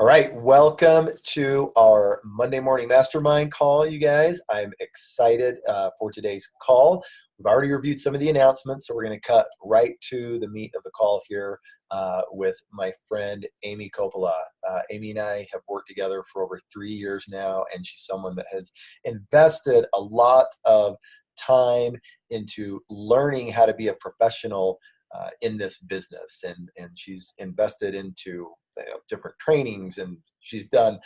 All right, welcome to our Monday morning mastermind call, you guys. I'm excited for today's call. We've already reviewed some of the announcements, so we're going to cut right to the meat of the call here with my friend Aimee Coppola. Aimee and I have worked together for over 3 years now, and she's someone that has invested a lot of time into learning how to be a professional in this business, and she's invested into different trainings, and she's done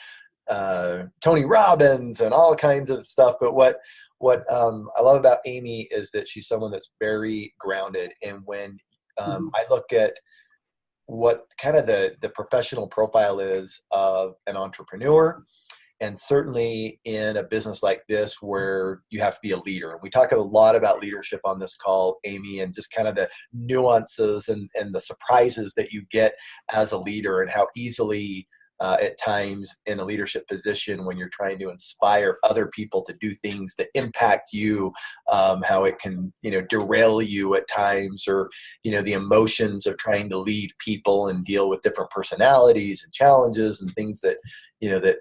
Tony Robbins and all kinds of stuff. But what I love about Aimee is that she's someone that's very grounded. And when I look at what kind of the professional profile is of an entrepreneur, and certainly in a business like this where you have to be a leader. And we talk a lot about leadership on this call, Aimee, and just kind of the nuances and the surprises that you get as a leader, and how easily at times in a leadership position when you're trying to inspire other people to do things that impact you, how it can derail you at times, or the emotions of trying to lead people and deal with different personalities and challenges and things that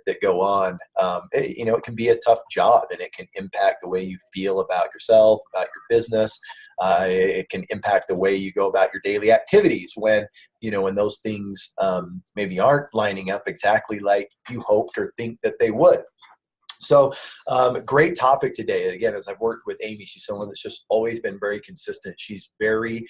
that go on. It can be a tough job, and it can impact the way you feel about yourself, about your business. It can impact the way you go about your daily activities when those things maybe aren't lining up exactly like you hoped or think that they would. So great topic today. Again, as I've worked with Aimee, she's someone that's just always been very consistent. She's very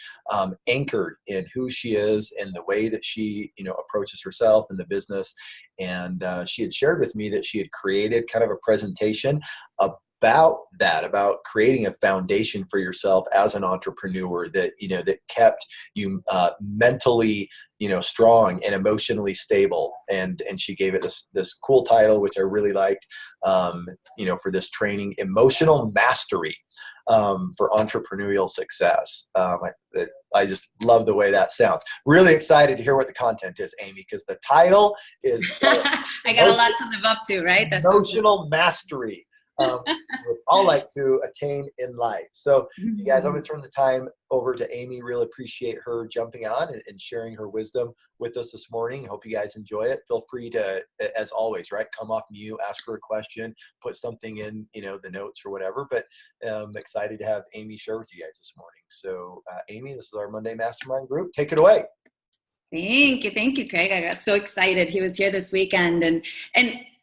anchored in who she is and the way that she approaches herself in the business. And she had shared with me that she had created kind of a presentation about creating a foundation for yourself as an entrepreneur that that kept you mentally strong and emotionally stable, and she gave it this cool title, which I really liked, for this training: Emotional Mastery for Entrepreneurial Success. I just love the way that sounds. Really excited to hear what the content is, Aimee, because the title is I got a lot to live up to, right? That's Emotional Mastery. We all like to attain in life. So you guys, I'm going to turn the time over to Aimee. Really appreciate her jumping on and sharing her wisdom with us this morning. Hope you guys enjoy it. Feel free to, as always, come off mute, ask her a question, put something in the notes or whatever. But I'm excited to have Aimee share with you guys this morning. So Aimee, this is our Monday Mastermind group. Take it away. Thank you, Craig. I got so excited. He was here this weekend, and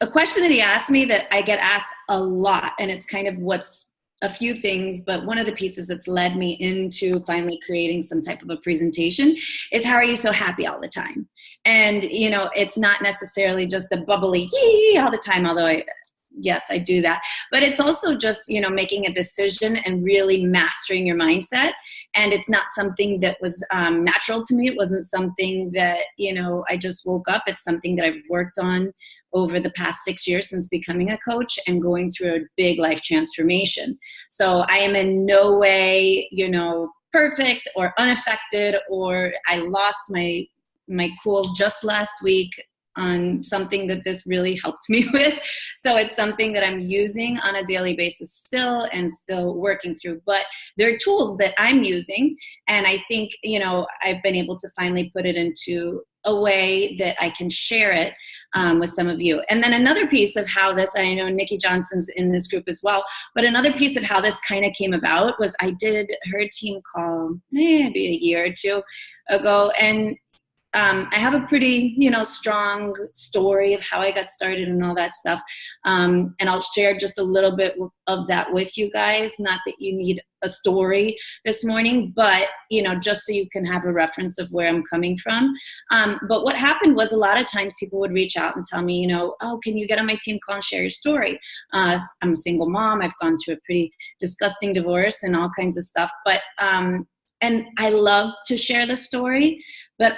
a question that he asked me that I get asked a lot, and it's kind of what's a few things, but one of the pieces that's led me into finally creating some type of a presentation is, how are you so happy all the time? And it's not necessarily just the bubbly yee all the time, although yes, I do that. But it's also just, making a decision and really mastering your mindset. And it's not something that was natural to me. It wasn't something that, I just woke up. It's something that I've worked on over the past 6 years since becoming a coach and going through a big life transformation. So I am in no way, perfect or unaffected, or I lost my cool just last week on something that this really helped me with. So it's something that I'm using on a daily basis still, and still working through. But there are tools that I'm using, and I think, I've been able to finally put it into a way that I can share it with some of you. And then another piece of how this, I know Nikki Johnson's in this group as well, but another piece of how this kind of came about was I did her team call maybe a year or two ago, and I have a pretty, strong story of how I got started and all that stuff. And I'll share just a little bit of that with you guys. Not that you need a story this morning, but, just so you can have a reference of where I'm coming from. But what happened was, a lot of times people would reach out and tell me, oh, can you get on my team call and share your story? I'm a single mom. I've gone through a pretty disgusting divorce and all kinds of stuff. But, and I love to share the story, but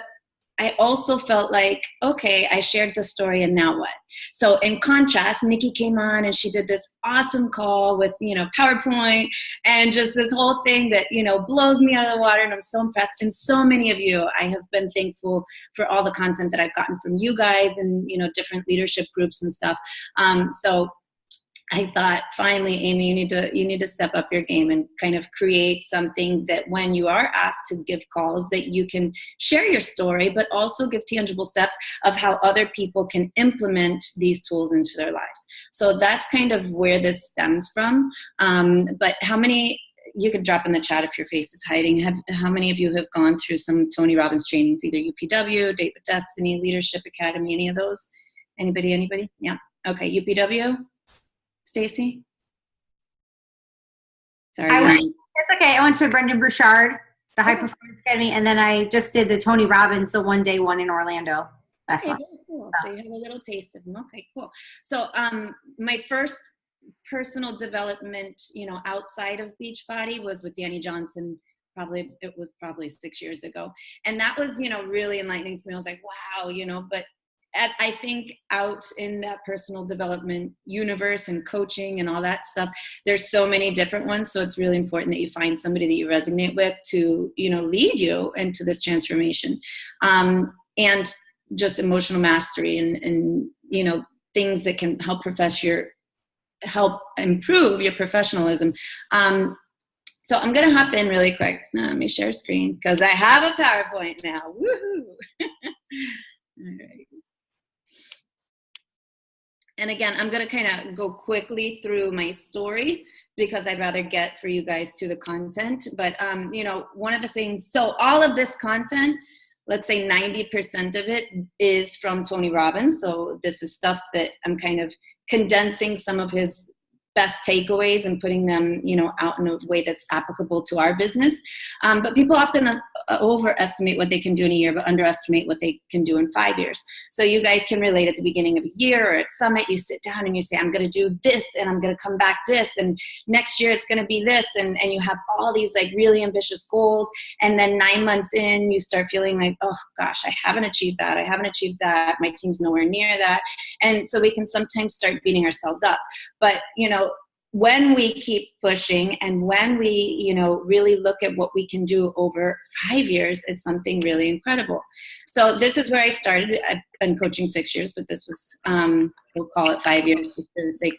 I also felt like, okay, I shared the story, and now what? So in contrast, Nikki came on and she did this awesome call with, PowerPoint and just this whole thing that, blows me out of the water. And I'm so impressed. And so many of you, I have been thankful for all the content that I've gotten from you guys and, different leadership groups and stuff. So I thought, finally, Aimee, you need to step up your game and kind of create something that when you are asked to give calls, that you can share your story, but also give tangible steps of how other people can implement these tools into their lives. So that's kind of where this stems from. But how many, you could drop in the chat if your face is hiding, how many of you have gone through some Tony Robbins trainings, either UPW, Date with Destiny, Leadership Academy, any of those? Anybody? Yeah. Okay, UPW? Stacy? Sorry. It's okay. I went to Brendan Burchard, the High Performance Academy, and then I just did the Tony Robbins, the one-day one in Orlando last month. Very cool. So you have a little taste of them. Okay, cool. So my first personal development, outside of Beachbody was with Danny Johnson. It was probably 6 years ago. And that was, really enlightening to me. I was like, wow, but I think out in that personal development universe and coaching and all that stuff, there's so many different ones. So it's really important that you find somebody that you resonate with to, lead you into this transformation. And just emotional mastery and things that can help improve your professionalism. So I'm going to hop in really quick. Now, let me share screen because I have a PowerPoint now. Woohoo! All right. And again, I'm going to kind of go quickly through my story because I'd rather get for you guys to the content. But, one of the things, so all of this content, let's say 90% of it is from Tony Robbins. So this is stuff that I'm kind of condensing some of his best takeaways and putting them, out in a way that's applicable to our business. But people often overestimate what they can do in a year, but underestimate what they can do in 5 years. So you guys can relate at the beginning of a year or at Summit, you sit down and you say, I'm going to do this and I'm going to come back this. And next year it's going to be this. And you have all these like really ambitious goals. And then 9 months in, you start feeling like, oh gosh, I haven't achieved that. I haven't achieved that. My team's nowhere near that. And so we can sometimes start beating ourselves up. But, when we keep pushing and when we, really look at what we can do over 5 years, it's something really incredible. So this is where I started. I've been coaching 6 years, but this was, we'll call it 5 years just for the sake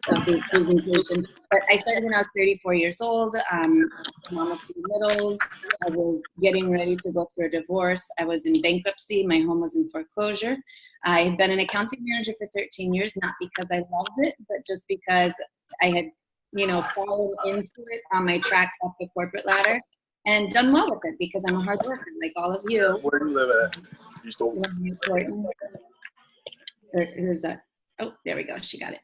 of the presentation. But I started when I was 34 years old, mom of 2 littles. I was getting ready to go through a divorce. I was in bankruptcy. My home was in foreclosure. I had been an accounting manager for 13 years, not because I loved it, but just because I had, fallen into it on my track up the corporate ladder and done well with it because I'm a hard worker, like all of you. Where do you live at? You stole Who's that? Oh, there we go. She got it.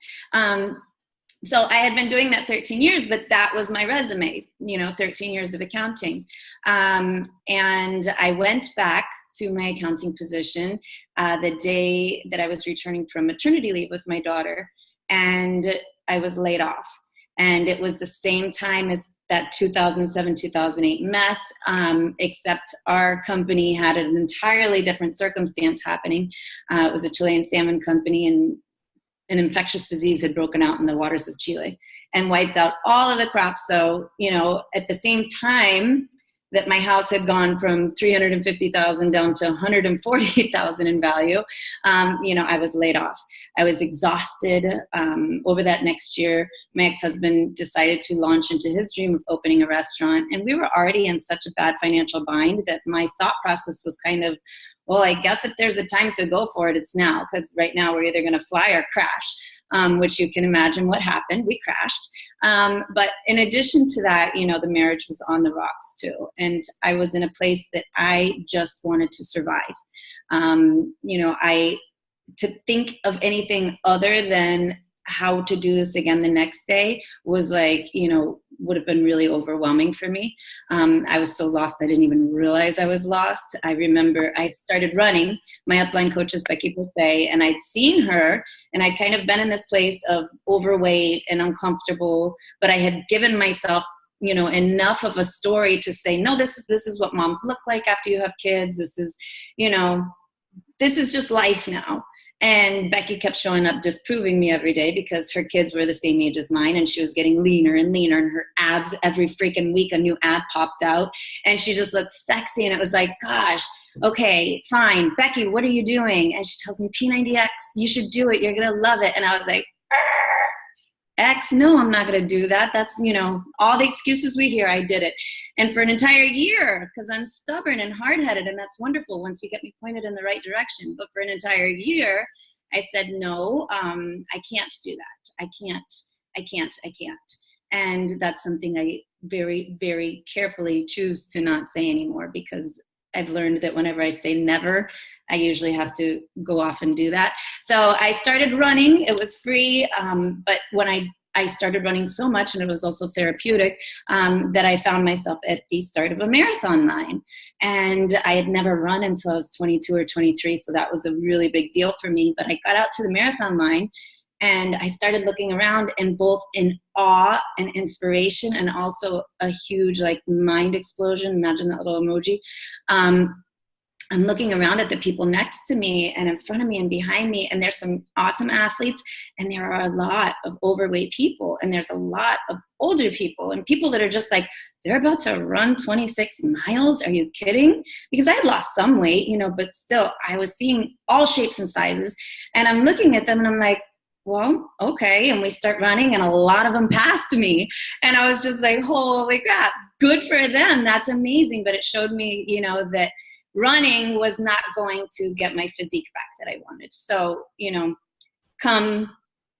So I had been doing that 13 years, but that was my resume, 13 years of accounting. And I went back to my accounting position the day that I was returning from maternity leave with my daughter, and I was laid off. And it was the same time as that 2007, 2008 mess, except our company had an entirely different circumstance happening. It was a Chilean salmon company, and an infectious disease had broken out in the waters of Chile and wiped out all of the crops. So, at the same time that my house had gone from $350,000 down to $140,000 in value, I was laid off. I was exhausted. Over that next year, my ex-husband decided to launch into his dream of opening a restaurant. And we were already in such a bad financial bind that my thought process was kind of, well, I guess if there's a time to go for it, it's now, because right now we're either going to fly or crash, which you can imagine what happened. We crashed. But in addition to that, the marriage was on the rocks too. And I was in a place that I just wanted to survive. To think of anything other than how to do this again the next day was like, would have been really overwhelming for me. I was so lost, I didn't even realize I was lost. I remember I started running. My upline coach is Becky Posey, and I'd seen her, and I'd kind of been in this place of overweight and uncomfortable, but I had given myself enough of a story to say, no, this is what moms look like after you have kids. This is just life now. And Becky kept showing up disproving me every day because her kids were the same age as mine, and she was getting leaner and leaner, and her abs, every freaking week a new ab popped out, and she just looked sexy. And it was like, gosh, okay, fine. Becky, what are you doing? And she tells me, P90X, you should do it. You're going to love it. And I was like, argh! X, no, I'm not going to do that. That's, all the excuses we hear, I did it. And for an entire year, because I'm stubborn and hard-headed, and that's wonderful once you get me pointed in the right direction. But for an entire year, I said, no, I can't do that. I can't. And that's something I very, very carefully choose to not say anymore, because I've learned that whenever I say never, I usually have to go off and do that. So I started running. It was free. But when I started running so much, and it was also therapeutic, that I found myself at the start of a marathon line. And I had never run until I was 22 or 23. So that was a really big deal for me. But I got out to the marathon line, and I started looking around, and both in awe and inspiration, and also a huge mind explosion. Imagine that little emoji. I'm looking around at the people next to me and in front of me and behind me, and there's some awesome athletes, and there are a lot of overweight people, and there's a lot of older people, and people that are just they're about to run 26 miles. Are you kidding? Because I had lost some weight, but still I was seeing all shapes and sizes, and I'm looking at them and I'm like, well, okay. And we start running, and a lot of them passed me. And I was just like, holy crap, good for them. That's amazing. But it showed me, that running was not going to get my physique back that I wanted. So, come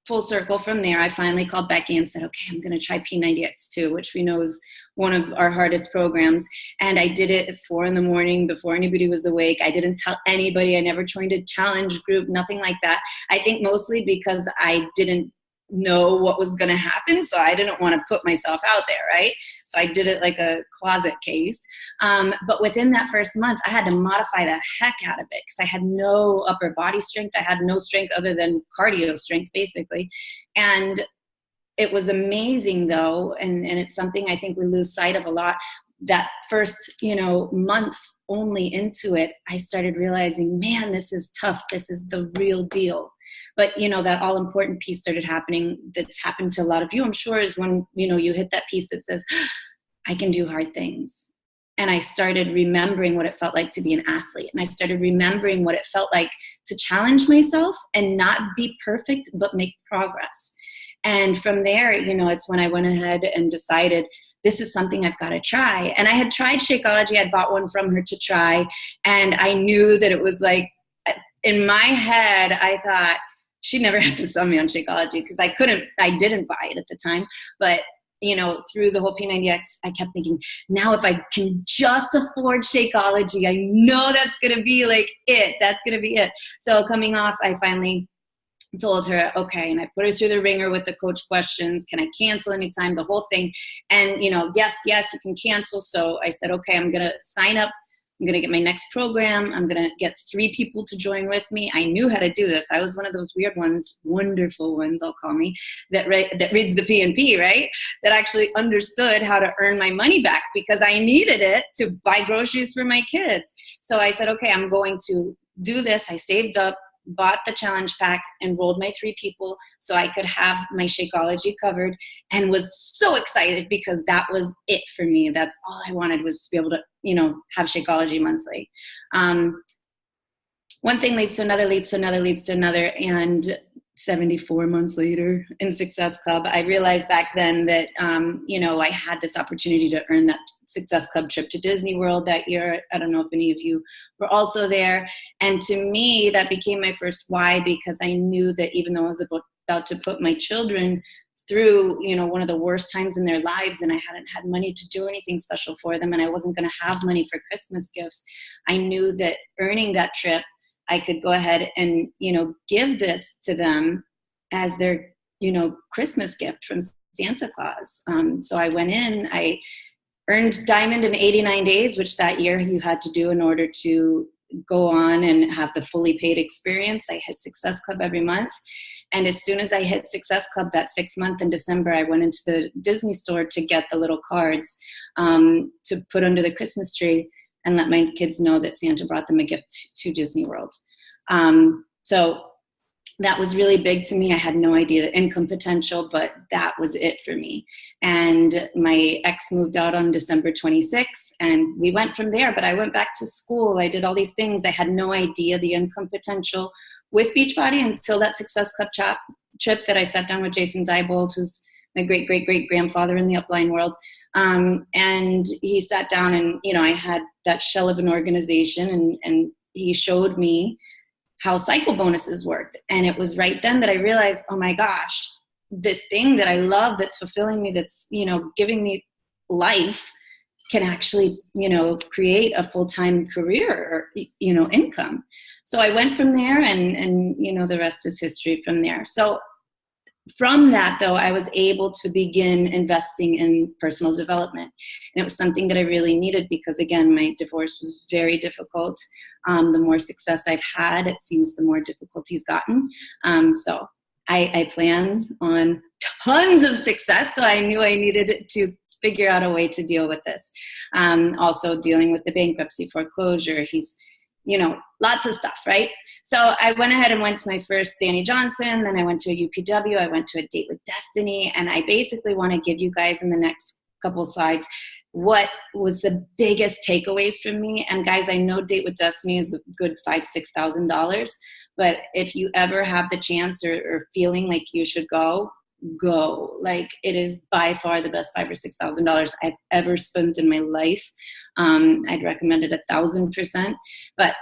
full circle from there, I finally called Becky and said, okay, I'm going to try P90X2, which we know is one of our hardest programs. And I did it at 4 a.m. before anybody was awake. I didn't tell anybody. I never joined a challenge group, nothing like that. I think mostly because I didn't know what was going to happen. So I didn't want to put myself out there, right? So I did it like a closet case. But within that first month, I had to modify the heck out of it because I had no upper body strength. I had no strength other than cardio strength, basically. And it was amazing, though. And it's something I think we lose sight of a lot. That first, month only into it, I started realizing, man, this is tough. This is the real deal. But, that all important piece started happening that's happened to a lot of you, I'm sure, is when, you hit that piece that says, I can do hard things. And I started remembering what it felt like to be an athlete. And I started remembering what it felt like to challenge myself and not be perfect, but make progress. And from there, it's when I went ahead and decided this is something I've got to try. And I had tried Shakeology. I'd bought one from her to try. And I knew that it was in my head, I thought she never had to sell me on Shakeology because I didn't buy it at the time. But, through the whole P90X, I kept thinking, now if I can just afford Shakeology, I know that's going to be it. That's going to be it. So coming off, I finally told her, okay, and I put her through the ringer with the coach questions. Can I cancel anytime? The whole thing. And, yes, you can cancel. So I said, okay, I'm going to sign up. I'm going to get my next program. I'm going to get 3 people to join with me. I knew how to do this. I was one of those weird ones, wonderful ones, I'll call me, that reads the P&P, right? That actually understood how to earn my money back because I needed it to buy groceries for my kids. So I said, okay, I'm going to do this. I saved up, bought the challenge pack, enrolled my 3 people so I could have my Shakeology covered, and was so excited because that was it for me. That's all I wanted, was to be able to, have Shakeology monthly. One thing leads to another, leads to another, leads to another. And 74 months later in Success Club, I realized back then that, I had this opportunity to earn that Success Club trip to Disney World that year. I don't know if any of you were also there. And to me, that became my first why, because I knew that even though I was about to put my children through, one of the worst times in their lives, and I hadn't had money to do anything special for them, and I wasn't going to have money for Christmas gifts, I knew that earning that trip, I could go ahead and, give this to them as their, Christmas gift from Santa Claus. So I went in, I earned Diamond in 89 days, which that year you had to do in order to go on and have the fully paid experience. I hit Success Club every month. And as soon as I hit Success Club that 6th month in December, I went into the Disney store to get the little cards to put under the Christmas tree and let my kids know that Santa brought them a gift to Disney World. So that was really big to me. I had no idea the income potential, but that was it for me. And my ex moved out on December 26th, and we went from there. But I went back to school. I did all these things. I had no idea the income potential with Beachbody until that Success Club trip that I sat down with Jason Diebold, who's my great-great-great-grandfather in the upline world. And he sat down and, I had that shell of an organization, and he showed me how cycle bonuses worked. And it was right then that I realized, oh my gosh, this thing that I love, that's fulfilling me, that's, giving me life, can actually, create a full-time career or, income. So I went from there, and the rest is history from there. So from that, though, I was able to begin investing in personal development. And it was something that I really needed because, again, my divorce was very difficult. The more success I've had, it seems the more difficulty's gotten. So I plan on tons of success. So I knew I needed to figure out a way to deal with this. Also dealing with the bankruptcy, foreclosure. He's, lots of stuff, right? So I went ahead and went to my first Danny Johnson, then I went to a UPW, I went to a Date with Destiny, and I basically want to give you guys in the next couple slides what was the biggest takeaways from me. And guys, I know Date with Destiny is a good $5,000-$6,000, but if you ever have the chance or feeling like you should go. Like, it is by far the best $5,000 or $6,000 I've ever spent in my life. I'd recommend it 1,000%. But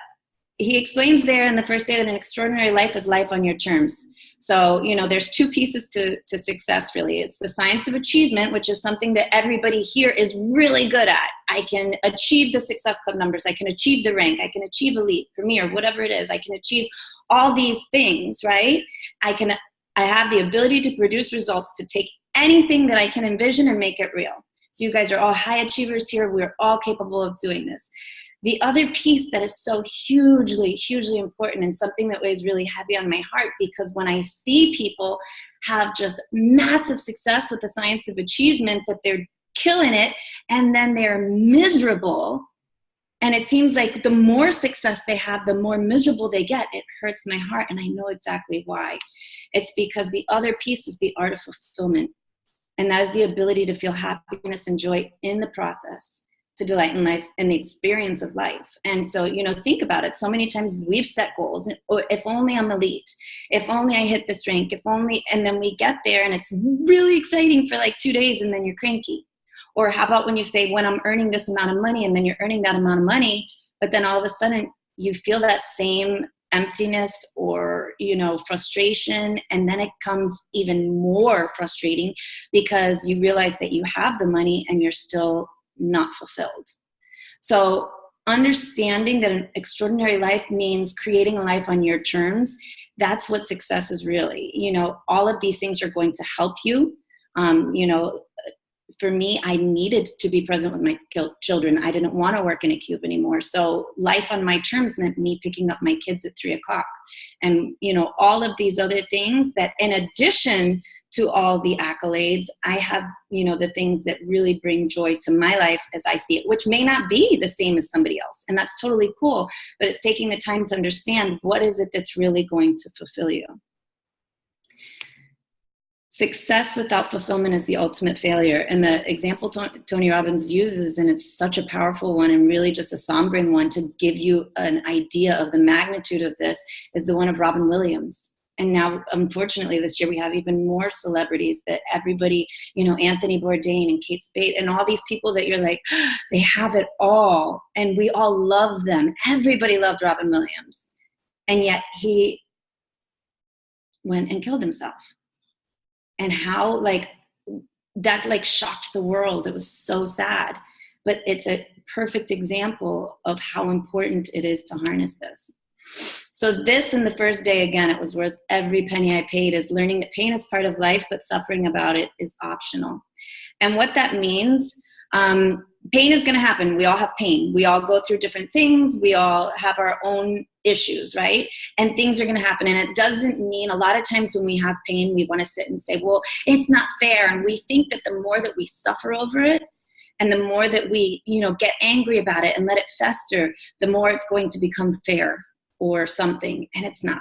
he explains there in the first day that an extraordinary life is life on your terms. So, there's two pieces to success, really. It's the science of achievement, which is something that everybody here is really good at. I can achieve the Success Club numbers. I can achieve the rank. I can achieve elite, premier, whatever it is. I can achieve all these things, right? I have the ability to produce results, to take anything that I can envision and make it real. So you guys are all high achievers here. We're all capable of doing this. The other piece that is so hugely, hugely important, and something that weighs really heavy on my heart, because when I see people have just massive success with the science of achievement, that they're killing it, and then they're miserable, and it seems like the more success they have, the more miserable they get. It hurts my heart, and I know exactly why. It's because the other piece is the art of fulfillment. And that is the ability to feel happiness and joy in the process, to delight in life and the experience of life. And so, think about it. So many times we've set goals. If only I'm elite. If only I hit this rank. If only, and then we get there and it's really exciting for like 2 days and then you're cranky. Or how about when you say, when I'm earning this amount of money, and then you're earning that amount of money, but then all of a sudden you feel that same emptiness or, frustration. And then it becomes even more frustrating because you realize that you have the money and you're still not fulfilled. So understanding that an extraordinary life means creating a life on your terms, that's what success is really. All of these things are going to help you. For me, I needed to be present with my children. I didn't want to work in a cube anymore. So life on my terms meant me picking up my kids at 3:00. And, all of these other things that, in addition to all the accolades, I have, the things that really bring joy to my life as I see it, which may not be the same as somebody else. And that's totally cool. But it's taking the time to understand what is it that's really going to fulfill you. Success without fulfillment is the ultimate failure. And the example Tony Robbins uses, and it's such a powerful one and really just a sombering one to give you an idea of the magnitude of this, is the one of Robin Williams. And now, unfortunately, this year we have even more celebrities that everybody, Anthony Bourdain and Kate Spade and all these people that you're like, they have it all. And we all love them. Everybody loved Robin Williams. And yet he went and killed himself. And how that shocked the world. It was so sad. But it's a perfect example of how important it is to harness this. So this, in the first day, again, it was worth every penny I paid, is learning that pain is part of life, but suffering about it is optional. And what that means, pain is going to happen. We all have pain. We all go through different things. We all have our own issues, right? And things are going to happen. And it doesn't mean, a lot of times when we have pain, we want to sit and say, well, it's not fair. And we think that the more that we suffer over it, and the more that we, get angry about it and let it fester, the more it's going to become fair or something. And it's not.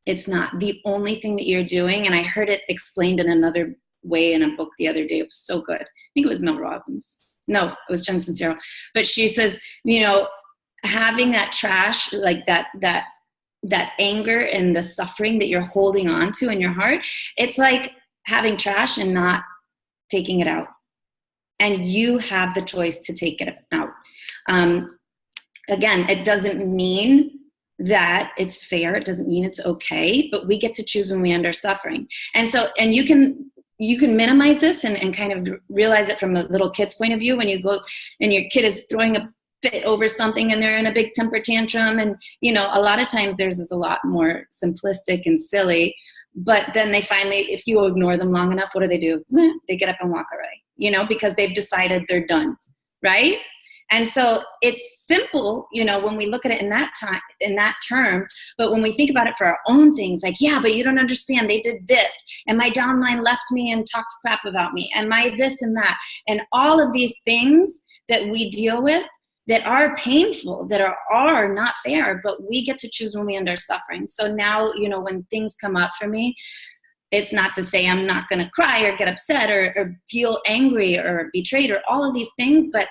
It's not. The only thing that you're doing, and I heard it explained in another way in a book the other day. It was so good. I think it was Mel Robbins. No, it was Jen Sincero. But she says, having that trash, like that that anger and the suffering that you're holding on to in your heart, it's like having trash and not taking it out. And you have the choice to take it out. Again, it doesn't mean that it's fair. It doesn't mean it's okay, but we get to choose when we end our suffering. And so, and you can minimize this and kind of realize it from a little kid's point of view when you go and your kid is throwing a fit over something and they're in a big temper tantrum. And, you know, a lot of times theirs is a lot more simplistic and silly, but then they finally, if you ignore them long enough, what do? They get up and walk away, you know, because they've decided they're done, right? And so it's simple, you know, when we look at it in that time, in that term, but when we think about it for our own things, like, yeah, but you don't understand, they did this, and my downline left me and talked crap about me, and my this and that, and all of these things that we deal with that are painful, that are not fair, but we get to choose when we end our suffering. So now, you know, when things come up for me, it's not to say I'm not going to cry or get upset or feel angry or betrayed or all of these things, but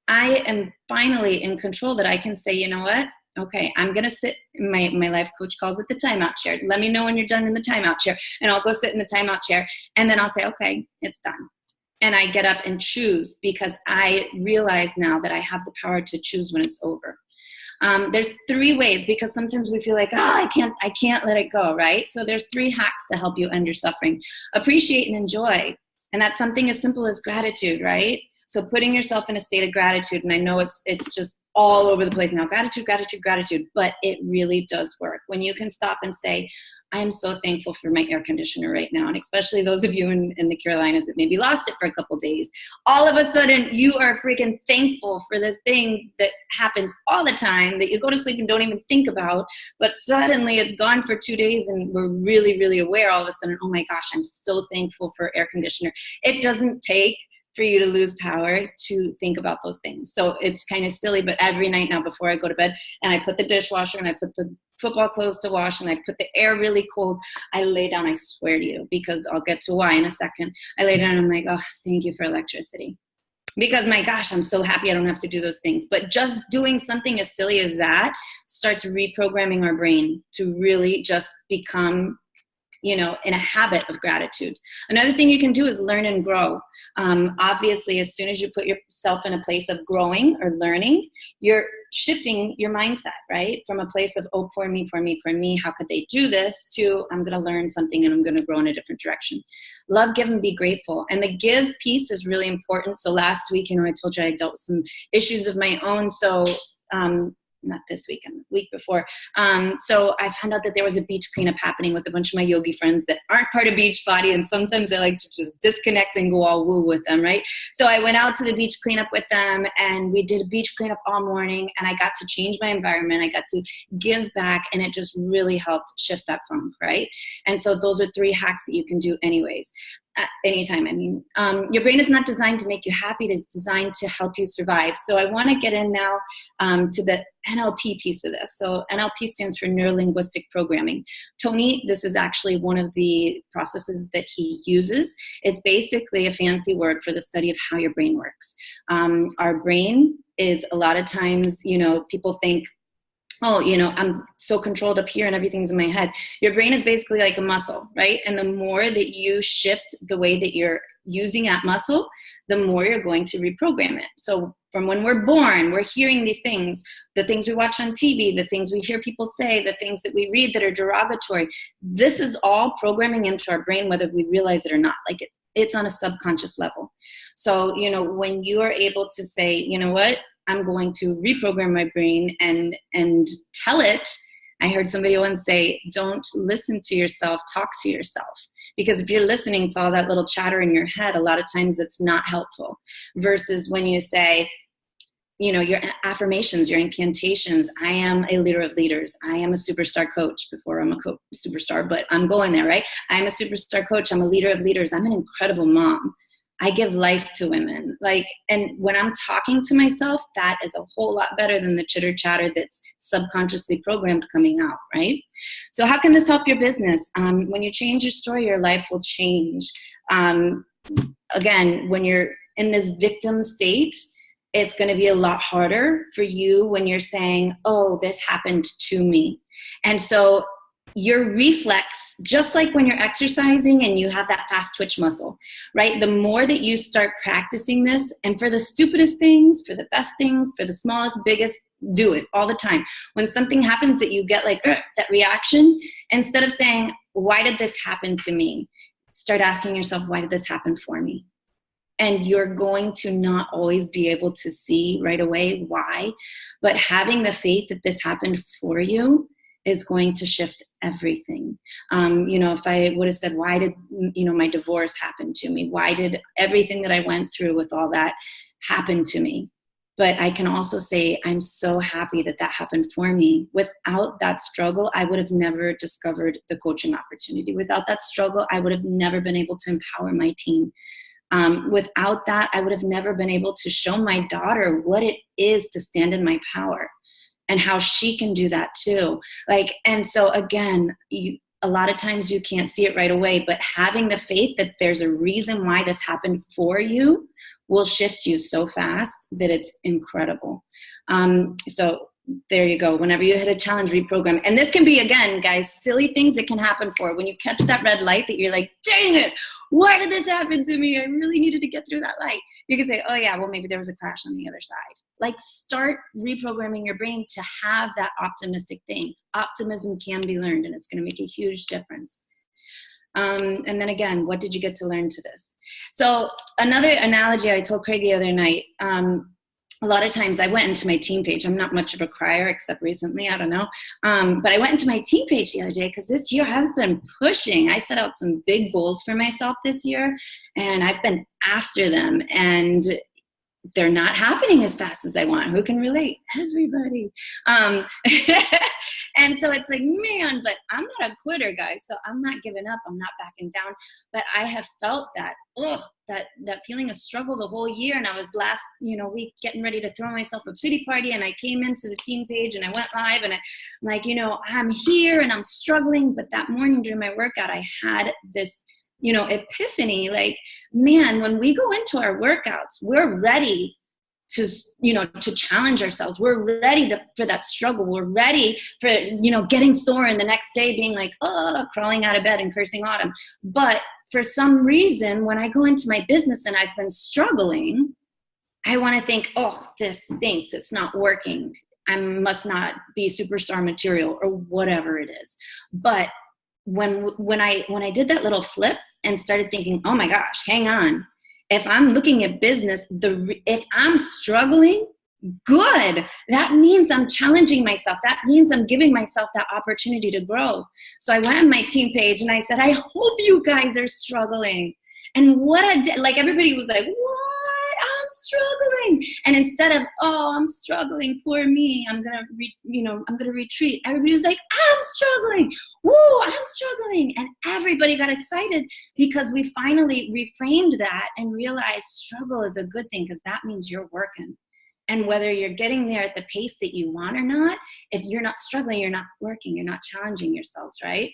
I am finally in control that I can say, you know what? Okay, I'm going to sit, my life coach calls it the timeout chair. Let me know when you're done in the timeout chair, and I'll go sit in the timeout chair, and then I'll say, okay, it's done. And I get up and choose, because I realize now that I have the power to choose when it's over. There's 3 ways, because sometimes we feel like, I can't let it go, right? So there's 3 hacks to help you end your suffering. Appreciate and enjoy. And that's something as simple as gratitude, right? So putting yourself in a state of gratitude, and I know it's just all over the place now, gratitude, gratitude, gratitude, but it really does work. When you can stop and say, I am so thankful for my air conditioner right now, and especially those of you in the Carolinas that maybe lost it for a couple days, all of a sudden you are freaking thankful for this thing that happens all the time that you go to sleep and don't even think about, but suddenly it's gone for 2 days and we're really, really aware all of a sudden, oh my gosh, I'm so thankful for air conditioner. It doesn't take for you to lose power to think about those things. So it's kind of silly, but every night now before I go to bed and I put the dishwasher and I put the football clothes to wash and I put the air really cold, I lay down, I swear to you, because I'll get to why in a second. I lay down and I'm like, oh, thank you for electricity. Because my gosh, I'm so happy I don't have to do those things. But just doing something as silly as that starts reprogramming our brain to really just become, you know, in a habit of gratitude. Another thing you can do is learn and grow. Obviously, as soon as you put yourself in a place of growing or learning, you're shifting your mindset, right? From a place of, oh, poor me, poor me, poor me, how could they do this, to I'm going to learn something and I'm going to grow in a different direction. Love, give, and be grateful. And the give piece is really important. So last week, you know, I told you I dealt with some issues of my own. So, not this weekend, the week before. So I found out that there was a beach cleanup happening with a bunch of my yogi friends that aren't part of Beachbody, and sometimes I like to just disconnect and go all woo with them, right? So I went out to the beach cleanup with them, and we did a beach cleanup all morning, and I got to change my environment. I got to give back, and it just really helped shift that funk, right? And so those are 3 hacks that you can do anyways. Anytime. I mean, your brain is not designed to make you happy. It is designed to help you survive. So I want to get in now to the NLP piece of this. So NLP stands for Neuro-Linguistic Programming. Tony, this is actually one of the processes that he uses. It's basically a fancy word for the study of how your brain works. Our brain is, a lot of times, you know, people think, oh, you know, I'm so controlled up here and everything's in my head. Your brain is basically like a muscle, right? And the more that you shift the way that you're using that muscle, the more you're going to reprogram it. So from when we're born, we're hearing these things, the things we watch on TV, the things we hear people say, the things that we read that are derogatory. This is all programming into our brain, whether we realize it or not. Like it's on a subconscious level. So, you know, when you are able to say, you know what, I'm going to reprogram my brain and tell it. I heard somebody once say, don't listen to yourself, talk to yourself. Because if you're listening to all that little chatter in your head, a lot of times it's not helpful. Versus when you say, you know, your affirmations, your incantations, I am a leader of leaders. I am a superstar coach before I'm a superstar, but I'm going there, right? I'm a superstar coach. I'm a leader of leaders. I'm an incredible mom. I give life to women. Like, and when I'm talking to myself, that is a whole lot better than the chitter chatter that's subconsciously programmed coming out, right? So how can this help your business? When you change your story, your life will change. Again, when you're in this victim state, it's going to be a lot harder for you when you're saying, oh, this happened to me. And so your reflex, just like when you're exercising and you have that fast twitch muscle, right? The more that you start practicing this, and for the stupidest things, for the best things, for the smallest, biggest, do it all the time. When something happens that you get like that reaction, instead of saying, why did this happen to me? Start asking yourself, why did this happen for me? And you're going to not always be able to see right away why, but having the faith that this happened for you is going to shift everything. If I would have said, why did, my divorce happen to me? Why did everything that I went through with all that happen to me? But I can also say, I'm so happy that that happened for me. Without that struggle, I would have never discovered the coaching opportunity. Without that struggle, I would have never been able to empower my team. Without that, I would have never been able to show my daughter what it is to stand in my power and how she can do that too. And so again, a lot of times you can't see it right away, but having the faith that there's a reason why this happened for you will shift you so fast that it's incredible. So there you go. Whenever you hit a challenge, reprogram. And this can be, again, guys, silly things that can happen for when you catch that red light that you're like, dang it, why did this happen to me? I really needed to get through that light. You can say, oh yeah, well, maybe there was a crash on the other side. Start reprogramming your brain to have that optimistic thing. Optimism can be learned, and it's going to make a huge difference. And then again, what did you get to learn to this? So another analogy I told Craig the other night, a lot of times I went into my team page. I'm not much of a crier, except recently, I don't know. But I went into my team page the other day because this year I've been pushing. I set out some big goals for myself this year, and I've been after them. And they're not happening as fast as I want. Who can relate? Everybody. And so it's like, man, but I'm not a quitter, guys. So I'm not giving up. I'm not backing down. But I have felt that, that feeling of struggle the whole year. And I was last, week getting ready to throw myself a pity party. And I came into the team page and I went live and I'm like, I'm here and I'm struggling. But that morning during my workout, I had this epiphany, man, when we go into our workouts, we're ready to challenge ourselves. We're ready for that struggle. We're ready for, getting sore and the next day being like, crawling out of bed and cursing autumn. But for some reason, when I go into my business and I've been struggling, I want to think, this stinks. It's not working. I must not be superstar material or whatever it is. But when I did that little flip and started thinking, oh my gosh, hang on. If I'm looking at business, if I'm struggling, good. That means I'm challenging myself. That means I'm giving myself that opportunity to grow. So I went on my team page and I said, I hope you guys are struggling. And everybody was like, what? I'm struggling. And instead of, I'm struggling, poor me, I'm gonna retreat. Everybody was like, I'm struggling. Woo, I'm struggling. And everybody got excited because we finally reframed that and realized struggle is a good thing because that means you're working. And whether you're getting there at the pace that you want or not, if you're not struggling, you're not working, you're not challenging yourselves, right?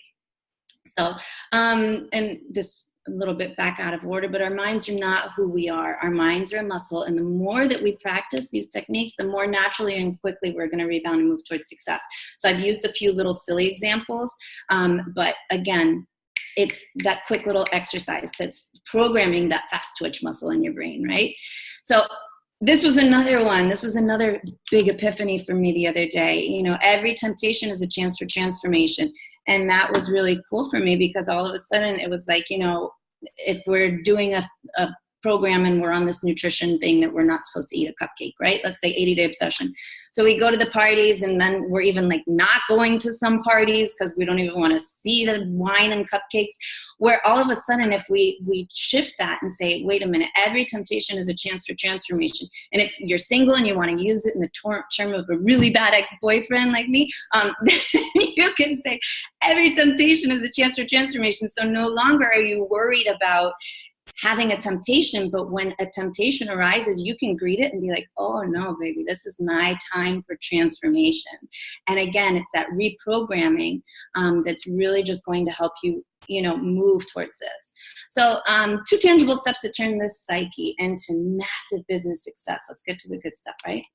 So, and this a little bit back out of order, but our minds are not who we are. Our minds are a muscle. And the more that we practice these techniques, the more naturally and quickly we're going to rebound and move towards success. So I've used a few little silly examples, but again, it's that quick little exercise that's programming that fast twitch muscle in your brain, right? So this was another one. This was another big epiphany for me the other day. Every temptation is a chance for transformation. And that was really cool for me because all of a sudden it was like, if we're doing a program and we're on this nutrition thing that we're not supposed to eat a cupcake, right? Let's say 80-day obsession. So we go to the parties and then we're even not going to some parties because we don't even want to see the wine and cupcakes, where all of a sudden if we shift that and say, wait a minute, every temptation is a chance for transformation. And if you're single and you want to use it in the term of a really bad ex-boyfriend like me, you can say every temptation is a chance for transformation. So no longer are you worried about having a temptation, but when a temptation arises, you can greet it and be like, oh no, baby, this is my time for transformation. And again, it's that reprogramming that's really just going to help you, move towards this. So 2 tangible steps to turn this psyche into massive business success. Let's get to the good stuff, right?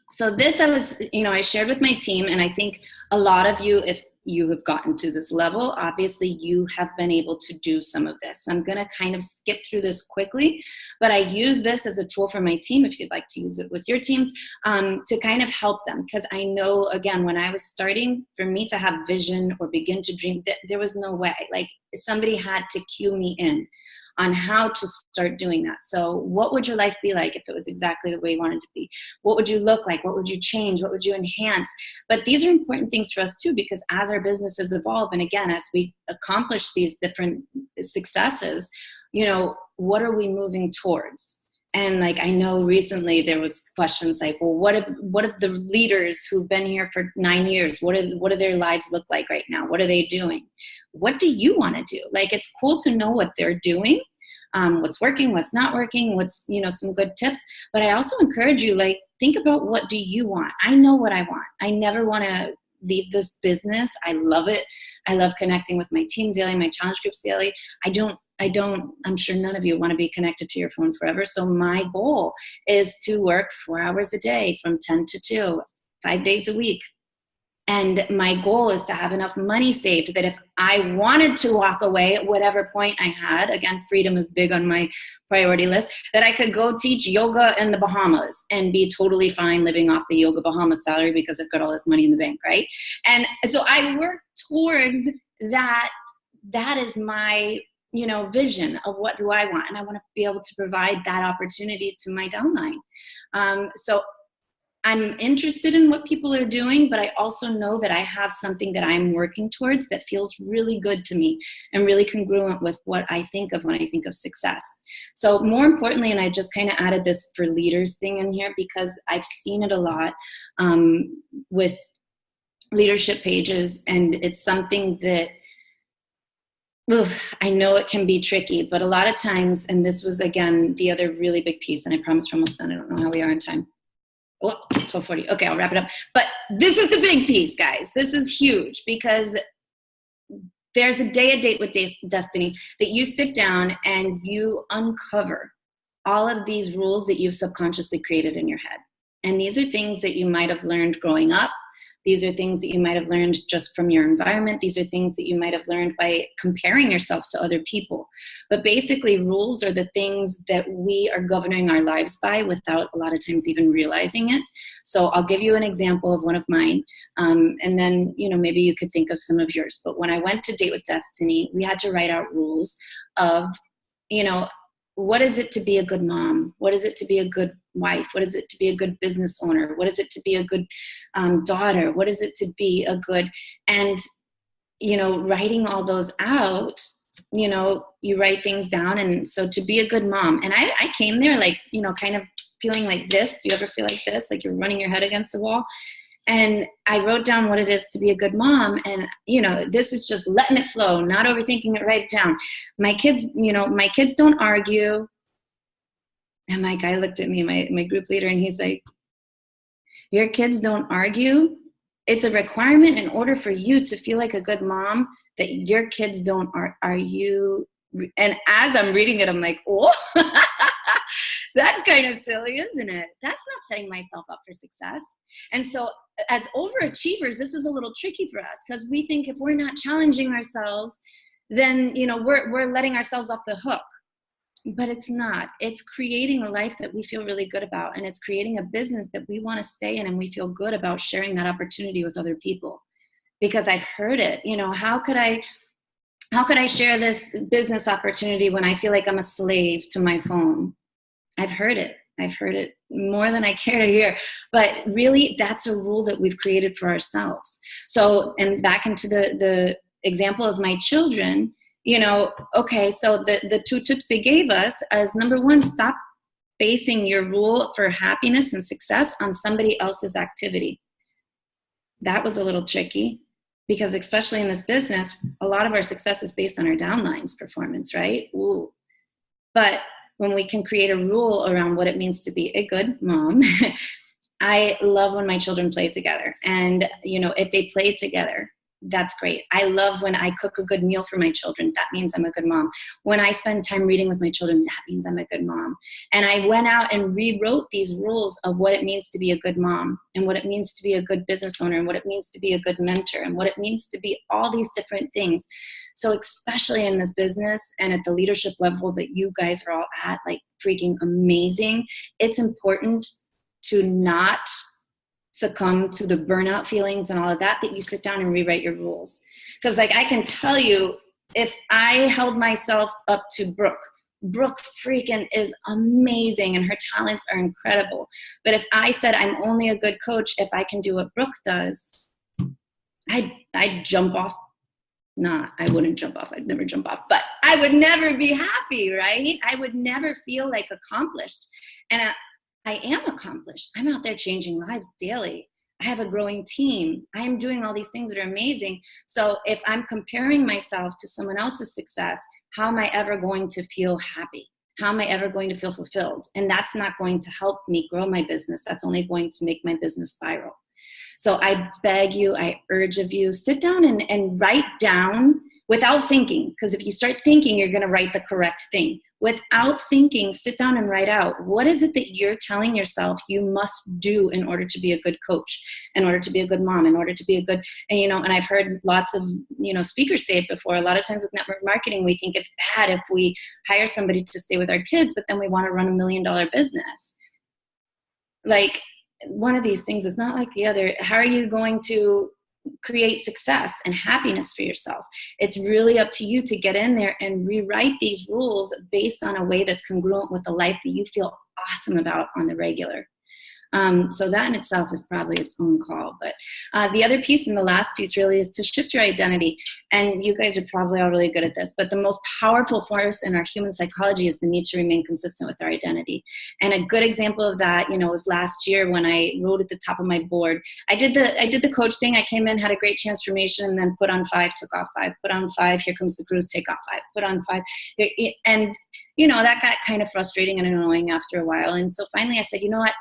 So this I shared with my team, and I think a lot of you, if you have gotten to this level, obviously you have been able to do some of this. So I'm going to kind of skip through this quickly, but I use this as a tool for my team, if you'd like to use it with your teams, to kind of help them. Because I know, again, when I was starting, for me to have vision or begin to dream, there was no way. Like, somebody had to cue me in on how to start doing that. So what would your life be like if it was exactly the way you wanted it to be? What would you look like? What would you change? What would you enhance? But these are important things for us too, because as our businesses evolve, and again, as we accomplish these different successes, what are we moving towards? And like, I know recently there was questions like, well, what if the leaders who've been here for 9 years, what do their lives look like right now? What are they doing? What do you want to do? Like, it's cool to know what they're doing, what's working, what's not working, what's, some good tips. But I also encourage you, like, think about, what do you want? I know what I want. I never want to leave this business. I love it. I love connecting with my team daily, my challenge groups daily. I'm sure none of you want to be connected to your phone forever. So my goal is to work 4 hours a day from 10 to 2, 5 days a week. And my goal is to have enough money saved that if I wanted to walk away at whatever point I had, again, freedom is big on my priority list, that I could go teach yoga in the Bahamas and be totally fine living off the yoga Bahamas salary because I've got all this money in the bank, right? And so I work towards that. That is my vision of what do I want. And I want to be able to provide that opportunity to my downline. So I'm interested in what people are doing, but I also know that I have something that I'm working towards that feels really good to me and really congruent with what I think of when I think of success. So more importantly, and I just kind of added this for leaders thing in here because I've seen it a lot with leadership pages, and it's something that I know it can be tricky, but a lot of times, and this was, again, the other really big piece, and I promise we're almost done. I don't know how we are on time. Oh, 12:40. Okay, I'll wrap it up. But this is the big piece, guys. This is huge because there's a date with destiny that you sit down and you uncover all of these rules that you've subconsciously created in your head. And these are things that you might have learned growing up. These are things that you might have learned just from your environment. These are things that you might have learned by comparing yourself to other people. But basically, rules are the things that we are governing our lives by without a lot of times even realizing it. So I'll give you an example of one of mine. And then, maybe you could think of some of yours. But when I went to Date with Destiny, we had to write out rules of, what is it to be a good mom? What is it to be a good wife? What is it to be a good business owner? What is it to be a good daughter? What is it to be a good, and, writing all those out, you write things down. And so to be a good mom, and I came there like, kind of feeling like this. Do you ever feel like this? Like you're running your head against the wall? And I wrote down what it is to be a good mom. And, this is just letting it flow, not overthinking it, write it down. My kids, my kids don't argue. And my guy looked at me, my group leader, and he's like, your kids don't argue? It's a requirement in order for you to feel like a good mom that your kids don't argue. And as I'm reading it, I'm like, oh, that's kind of silly, isn't it? That's not setting myself up for success. And so as overachievers, this is a little tricky for us because we think if we're not challenging ourselves, then, we're letting ourselves off the hook. But it's not. It's creating a life that we feel really good about. And it's creating a business that we want to stay in and we feel good about sharing that opportunity with other people. Because I've heard it, how could I share this business opportunity when I feel like I'm a slave to my phone? I've heard it more than I care to hear. But really, that's a rule that we've created for ourselves. So, and back into the example of my children, okay, so the 2 tips they gave us is, number 1, stop basing your rule for happiness and success on somebody else's activity. That was a little tricky because especially in this business, a lot of our success is based on our downline's performance, right? Ooh. But when we can create a rule around what it means to be a good mom, I love when my children play together. And, if they play together, That's great. I love when I cook a good meal for my children. That means I'm a good mom. When I spend time reading with my children, that means I'm a good mom. And I went out and rewrote these rules of what it means to be a good mom, and what it means to be a good business owner, and what it means to be a good mentor, and what it means to be all these different things. So especially in this business and at the leadership level that you guys are all at, like freaking amazing, it's important to not succumb to the burnout feelings and all of that, that you sit down and rewrite your rules. Because like I can tell you, if I held myself up to Brooke freaking is amazing and her talents are incredible. But if I said I'm only a good coach if I can do what Brooke does, I'd jump off. Nah, I wouldn't jump off. I'd never jump off. But I would never be happy, right? I would never feel like accomplished. And I am accomplished. I'm out there changing lives daily. I have a growing team. I am doing all these things that are amazing. So if I'm comparing myself to someone else's success, how am I ever going to feel happy? How am I ever going to feel fulfilled? And that's not going to help me grow my business. That's only going to make my business spiral. So I beg you, I urge of you, sit down and write down without thinking. Because if you start thinking, you're going to write the correct thing. Without thinking, sit down and write out, what is it that you're telling yourself you must do in order to be a good coach, in order to be a good mom, in order to be a good, and I've heard lots of, speakers say it before. A lot of times with network marketing, we think it's bad if we hire somebody to stay with our kids, but then we want to run $1 million business. Like, one of these things is not like the other. How are you going to create success and happiness for yourself? It's really up to you to get in there and rewrite these rules based on a way that's congruent with the life that you feel awesome about on the regular. So that in itself is probably its own call. But the other piece and the last piece really is to shift your identity. And you guys are probably all really good at this, but the most powerful force in our human psychology is the need to remain consistent with our identity. And a good example of that, was last year when I wrote at the top of my board. I did the coach thing. I came in, had a great transformation, and then put on 5, took off 5, put on 5, here comes the cruise, take off 5, put on 5. And, that got kind of frustrating and annoying after a while. And so finally I said, you know what?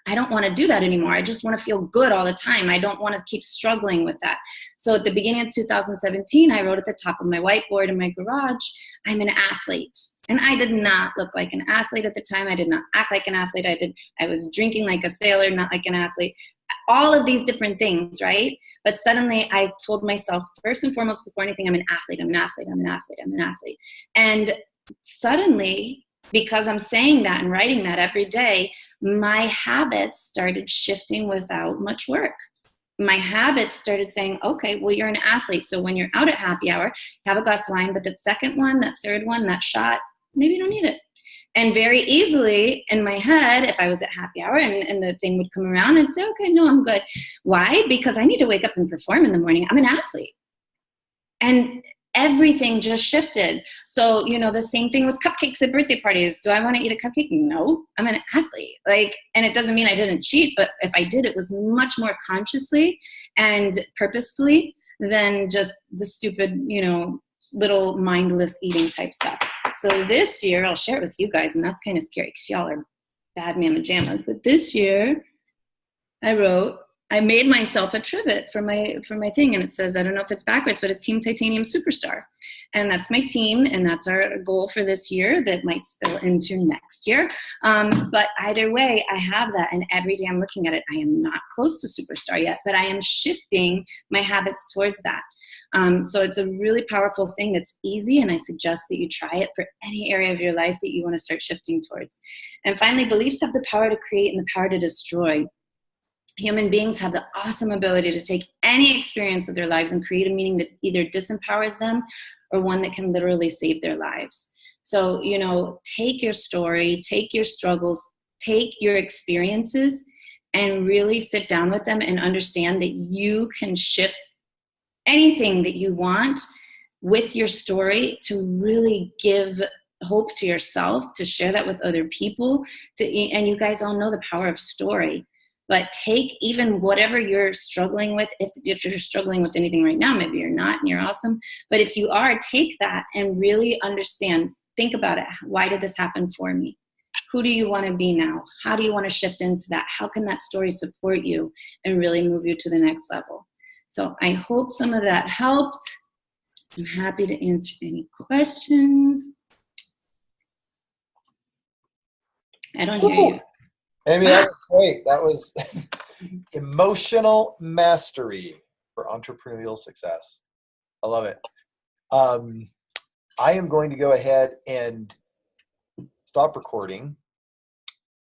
I don't want to do that anymore. I just want to feel good all the time. I don't want to keep struggling with that. So at the beginning of 2017, I wrote at the top of my whiteboard in my garage, I'm an athlete. And I did not look like an athlete at the time. I did not act like an athlete. I was drinking like a sailor, not like an athlete. All of these different things, right? But suddenly I told myself, first and foremost, before anything, I'm an athlete, I'm an athlete, I'm an athlete, I'm an athlete. And suddenly, because I'm saying that and writing that every day, my habits started shifting without much work. My habits started saying, okay, well, you're an athlete. So when you're out at happy hour, have a glass of wine, but that second one, that third one, that shot, maybe you don't need it. And very easily in my head, if I was at happy hour and the thing would come around, I'd say, okay, no, I'm good. Why? Because I need to wake up and perform in the morning. I'm an athlete. And everything just shifted. So, the same thing with cupcakes at birthday parties. Do I want to eat a cupcake? No, I'm an athlete. And it doesn't mean I didn't cheat, but if I did, it was much more consciously and purposefully than just the stupid, little mindless eating type stuff. So this year, I'll share it with you guys, and that's kind of scary because y'all are bad mamma jammas. But this year, I made myself a trivet for my thing, and it says, I don't know if it's backwards, but it's Team Titanium Superstar. And that's my team, and that's our goal for this year that might spill into next year. But either way, I have that, and every day I'm looking at it. I am not close to Superstar yet, but I am shifting my habits towards that. So it's a really powerful thing that's easy, and I suggest that you try it for any area of your life that you want to start shifting towards. And finally, beliefs have the power to create and the power to destroy. Human beings have the awesome ability to take any experience of their lives and create a meaning that either disempowers them or one that can literally save their lives. So, take your story, take your struggles, take your experiences, and really sit down with them and understand that you can shift anything that you want with your story to really give hope to yourself, to share that with other people. And you guys all know the power of story. But take even whatever you're struggling with, if you're struggling with anything right now, maybe you're not and you're awesome. But if you are, take that and really understand, think about it. Why did this happen for me? Who do you want to be now? How do you want to shift into that? How can that story support you and really move you to the next level? So I hope some of that helped. I'm happy to answer any questions. I don't hear you. Aimee, that was great. That was emotional mastery for entrepreneurial success. I love it. I am going to go ahead and stop recording.